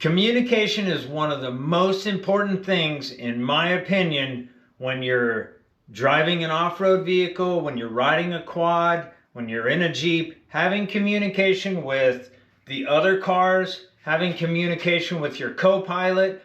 Communication is one of the most important things, in my opinion, when you're driving an off-road vehicle, when you're riding a quad, when you're in a Jeep. Having communication with the other cars, having communication with your co-pilot,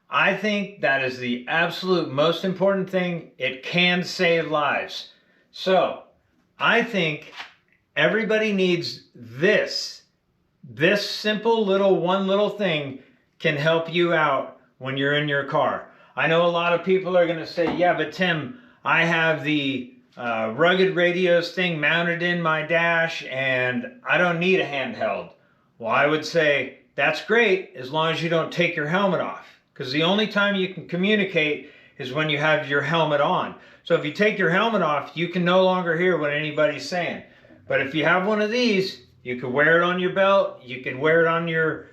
I think that is the absolute most important thing. It can save lives. So, I think everybody needs this. This simple one little thing can help you out when you're in your car. I know a lot of people are going to say, yeah, but Tim, I have the rugged radios thing mounted in my dash and I don't need a handheld. Well, I would say that's great as long as you don't take your helmet off, because the only time you can communicate is when you have your helmet on. So if you take your helmet off, you can no longer hear what anybody's saying. But if you have one of these, you could wear it on your belt, you could wear it on your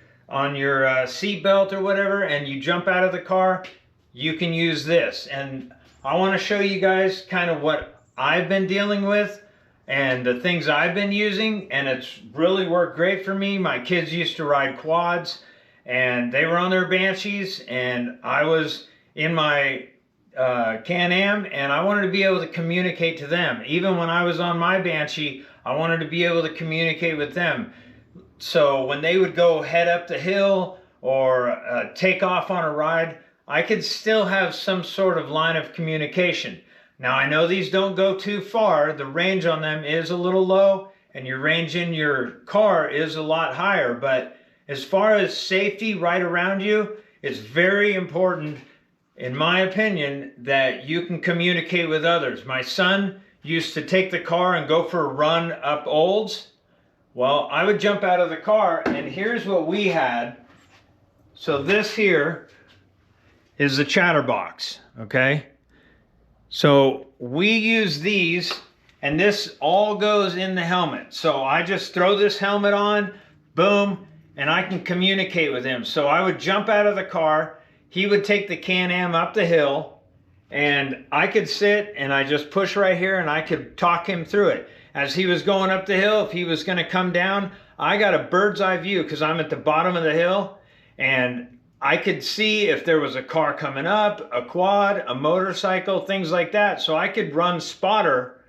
seat belt or whatever, and you jump out of the car, you can use this. And I want to show you guys kind of what I've been dealing with and the things I've been using, and it's really worked great for me. My kids used to ride quads and they were on their Banshees, and I was in my Can-Am, and I wanted to be able to communicate to them. Even when I was on my Banshee, I wanted to be able to communicate with them. So when they would go head up the hill or take off on a ride, I could still have some sort of line of communication. Now I know these don't go too far. The range on them is a little low, and your range in your car is a lot higher. But as far as safety right around you, it's very important, in my opinion, that you can communicate with others. My son used to take the car and go for a run up Olds. Well, I would jump out of the car, and here's what we had. So this here is the chatterbox, okay? So we use these, and this all goes in the helmet. So I just throw this helmet on, boom, and I can communicate with him. So I would jump out of the car, he would take the Can-Am up the hill, and I could sit and I just push right here and I could talk him through it. As he was going up the hill, if he was going to come down, I got a bird's eye view because I'm at the bottom of the hill, and I could see if there was a car coming up, a quad, a motorcycle, things like that. So I could run spotter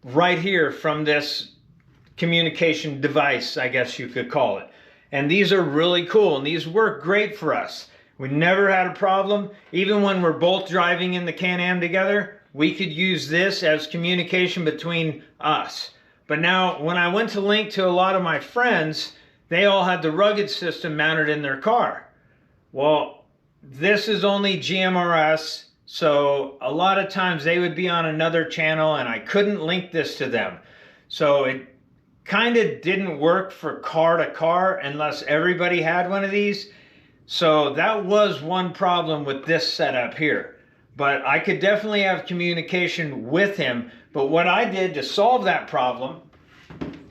right here from this communication device, I guess you could call it. And these are really cool, and these work great for us. We never had a problem. Even when we're both driving in the Can-Am together, we could use this as communication between us. But now, when I went to link to a lot of my friends, they all had the rugged system mounted in their car. Well, this is only GMRS, so a lot of times they would be on another channel and I couldn't link this to them. So it kind of didn't work for car to car unless everybody had one of these. So that was one problem with this setup here. But I could definitely have communication with him. But what I did to solve that problem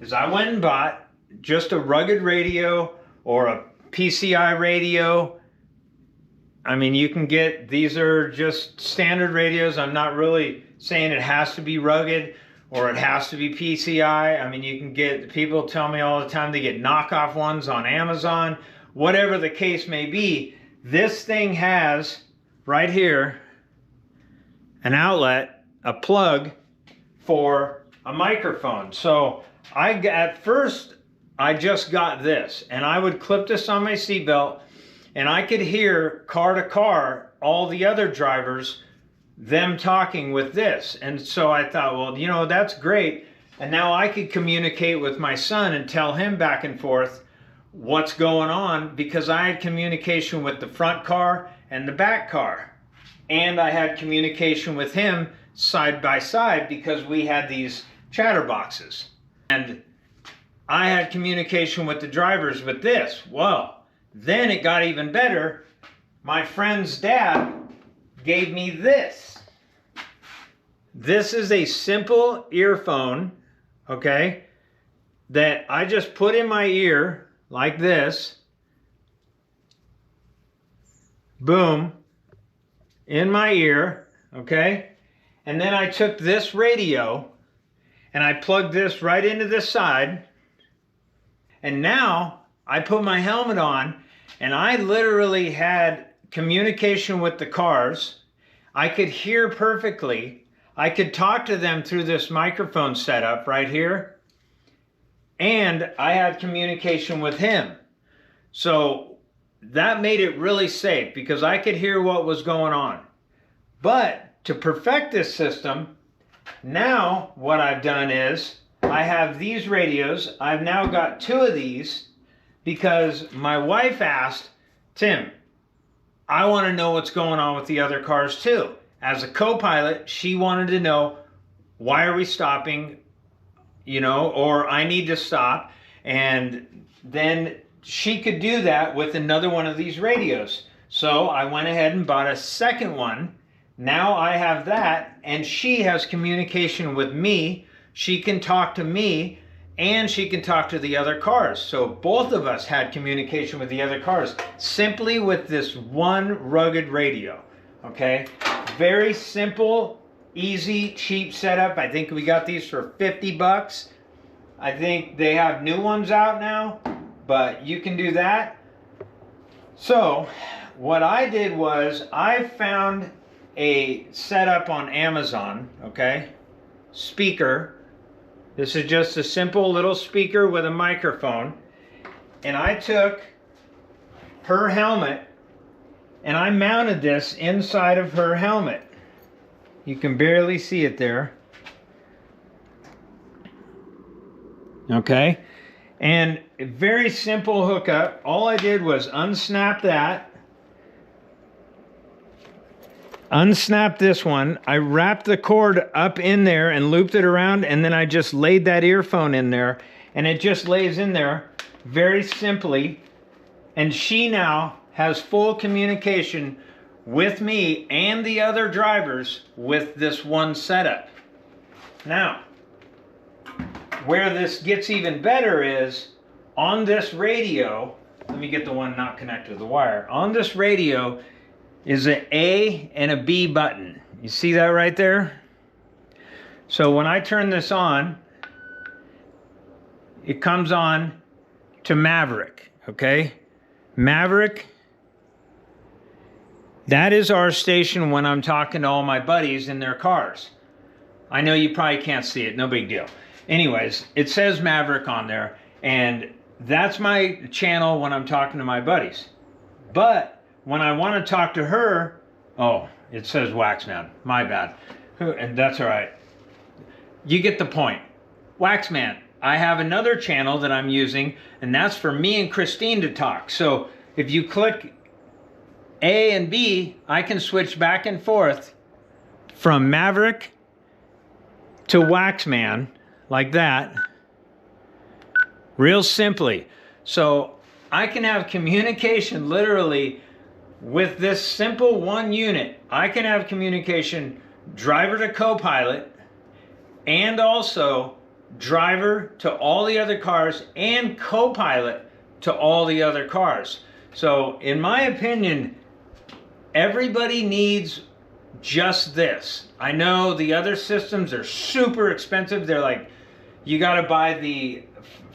is I went and bought just a rugged radio or a PCI radio. I mean, you can get, these are just standard radios. I'm not really saying it has to be rugged or it has to be PCI. I mean, you can get, people tell me all the time they get knockoff ones on Amazon. Whatever the case may be, this thing has right here an outlet, a plug for a microphone. So at first I just got this, and I would clip this on my seatbelt, and I could hear car to car all the other drivers, them talking with this. And so I thought, well, you know, that's great. And now I could communicate with my son and tell him back and forth what's going on, because I had communication with the front car and the back car. And I had communication with him side by side because we had these chatterboxes. And I had communication with the drivers with this. Well, then it got even better. My friend's dad gave me this. This is a simple earphone, okay, that I just put in my ear like this. Boom. In my ear, okay? And then I took this radio and I plugged this right into this side. And now I put my helmet on And I literally had communication with the cars. I could hear perfectly. I could talk to them through this microphone setup right here. And I had communication with him. So that made it really safe because I could hear what was going on. But to perfect this system, now what I've done is I have these radios. I've now got 2 of these because my wife asked, Tim, I want to know what's going on with the other cars too. As a co-pilot, she wanted to know, why are we stopping, you know, or I need to stop. And then she could do that with another one of these radios. So I went ahead and bought a second one. Now I have that, and she has communication with me. She can talk to me, and she can talk to the other cars. So both of us had communication with the other cars simply with this one rugged radio. Okay, very simple, easy, cheap setup. I think we got these for 50 bucks. I think they have new ones out now, but you can do that. So what I did was I found a setup on Amazon, okay, speaker. This is just a simple little speaker with a microphone. And I took her helmet and I mounted this inside of her helmet. You can barely see it there. Okay. And a very simple hookup. All I did was unsnap that. Unsnap this one. I wrapped the cord up in there and looped it around, and then I just laid that earphone in there, and it just lays in there very simply. And she now has full communication with me and the other drivers with this one setup. Now, where this gets even better is on this radio, let me get the one not connected to the wire. On this radio is an A and a B button. You see that right there? So when I turn this on, it comes on to Maverick, okay? Maverick, that is our station when I'm talking to all my buddies in their cars. I know you probably can't see it, no big deal. Anyways, it says Maverick on there, and that's my channel when I'm talking to my buddies. But when I want to talk to her, oh, it says Waxman. My bad. And that's all right. You get the point. Waxman. I have another channel that I'm using, and that's for me and Christine to talk. So if you click A and B, I can switch back and forth from Maverick to Waxman like that. Real simply. So I can have communication literally with this simple one unit. I can have communication driver to co-pilot and also driver to all the other cars and co-pilot to all the other cars. So in my opinion, everybody needs just this. I know the other systems are super expensive. They're like, you got to buy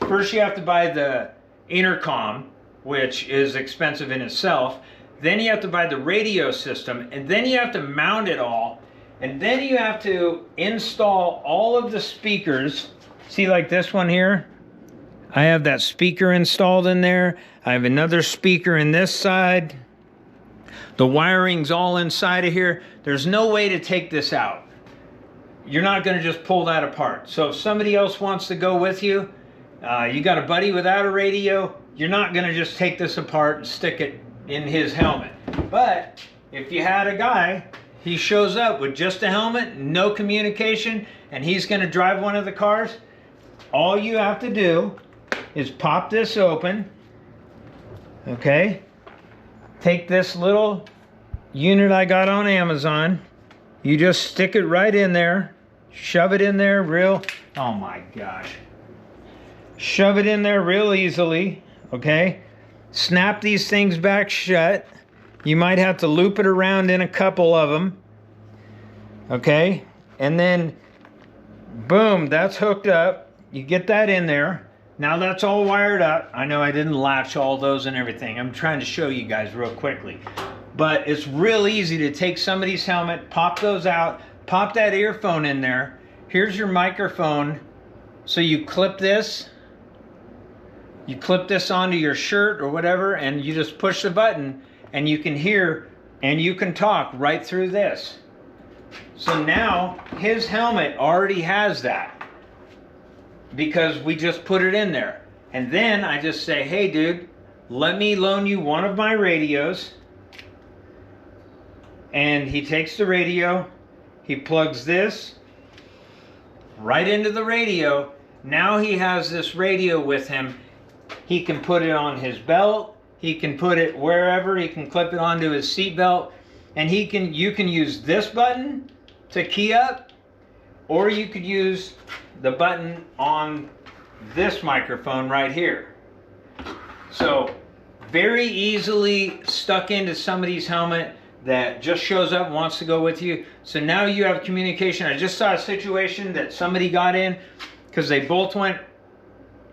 first you have to buy the intercom, which is expensive in itself. Then you have to buy the radio system, and then you have to mount it all, and then you have to install all of the speakers. See, like this one here? I have that speaker installed in there. I have another speaker in this side. The wiring's all inside of here. There's no way to take this out. You're not going to just pull that apart. So if somebody else wants to go with you, you got a buddy without a radio, you're not going to just take this apart and stick it in his helmet. But if you had a guy, he shows up with just a helmet, no communication, and he's going to drive one of the cars, all you have to do is pop this open, okay? Take this little unit I got on Amazon, you just stick it right in there, shove it in there oh my gosh. Shove it in there real easily, okay? Snap these things back shut. You might have to loop it around in a couple of them. Okay? And then, boom, that's hooked up. You get that in there. Now that's all wired up. I know I didn't latch all those and everything. I'm trying to show you guys real quickly. But it's real easy to take somebody's helmet, pop those out, pop that earphone in there. Here's your microphone. So you clip this onto your shirt or whatever, and you just push the button and you can hear and you can talk right through this. So now his helmet already has that because we just put it in there. And then I just say, hey dude, let me loan you one of my radios. And he takes the radio, he plugs this right into the radio. Now he has this radio with him. He can put it on his belt, he can put it wherever, he can clip it onto his seat belt, and you can use this button to key up, or you could use the button on this microphone right here. So very easily stuck into somebody's helmet that just shows up and wants to go with you. So now you have communication. I just saw a situation that somebody got in because they both went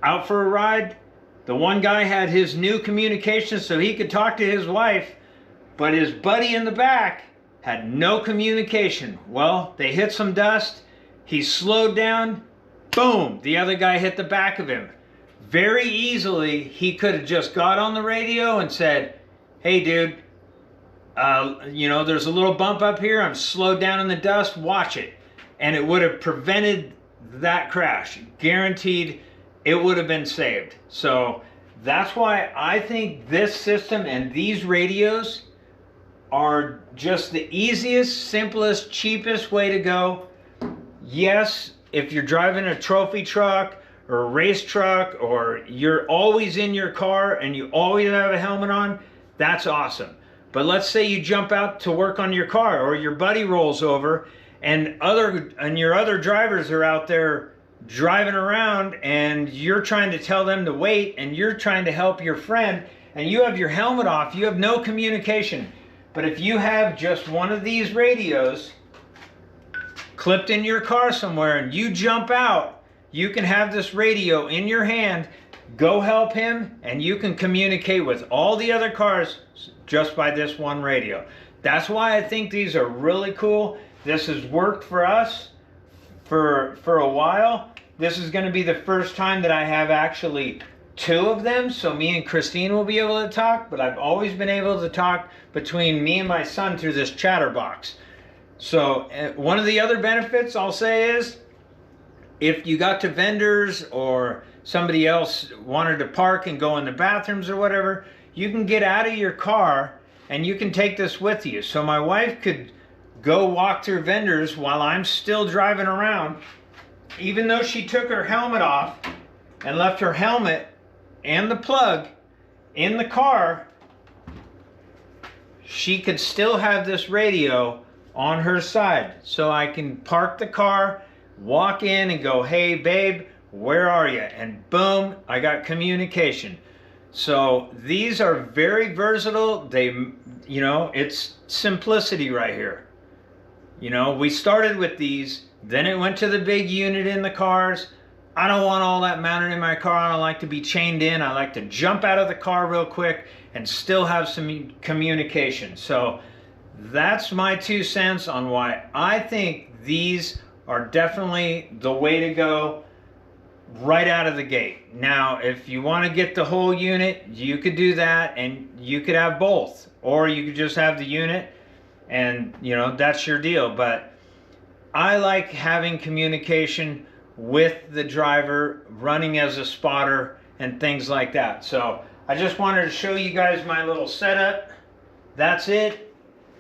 out for a ride. The one guy had his new communication so he could talk to his wife, but his buddy in the back had no communication. Well, they hit some dust, he slowed down, boom, the other guy hit the back of him. Very easily, he could have just got on the radio and said, hey dude, you know, there's a little bump up here, I'm slowed down in the dust, watch it. And it would have prevented that crash. Guaranteed it would have been saved. So that's why I think this system and these radios are just the easiest, simplest, cheapest way to go. Yes, if you're driving a trophy truck or a race truck, or you're always in your car and you always have a helmet on, that's awesome. But let's say you jump out to work on your car, or your buddy rolls over and your other drivers are out there driving around and you're trying to tell them to wait and you're trying to help your friend and you have your helmet off, you have no communication. But if you have just one of these radios clipped in your car somewhere and you jump out, you can have this radio in your hand, go help him, and you can communicate with all the other cars just by this one radio. That's why I think these are really cool. This has worked for us for a while. This is going to be the first time that I have actually two of them, so me and Christine will be able to talk, but I've always been able to talk between me and my son through this chatterbox. So one of the other benefits I'll say is, if you got to vendors or somebody else wanted to park and go in the bathrooms or whatever, you can get out of your car and you can take this with you. So my wife could go walk through vendors while I'm still driving around. Even though she took her helmet off and left her helmet and the plug in the car, she could still have this radio on her side. So I can park the car, walk in and go, hey babe, where are you? And boom, I got communication. So these are very versatile. They, you know, it's simplicity right here. You know, we started with these, then it went to the big unit in the cars. I don't want all that mounted in my car. I don't like to be chained in. I like to jump out of the car real quick and still have some communication. So that's my 2 cents on why I think these are definitely the way to go right out of the gate. Now, if you want to get the whole unit, you could do that, and you could have both, or you could just have the unit and, you know, that's your deal. But I like having communication with the driver, running as a spotter and things like that. So I just wanted to show you guys my little setup. That's it.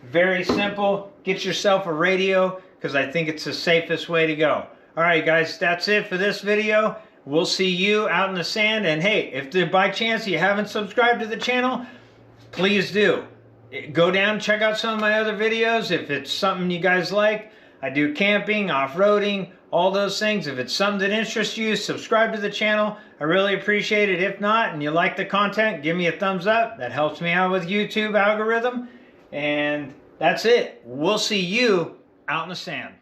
Very simple. Get yourself a radio, because I think it's the safest way to go. Alright guys, that's it for this video. We'll see you out in the sand. And hey, if by chance you haven't subscribed to the channel, please do. Go down, check out some of my other videos if it's something you guys like. I do camping, off-roading, all those things. If it's something that interests you, subscribe to the channel. I really appreciate it. If not, and you like the content, give me a thumbs up. That helps me out with YouTube algorithm. And that's it. We'll see you out in the sand.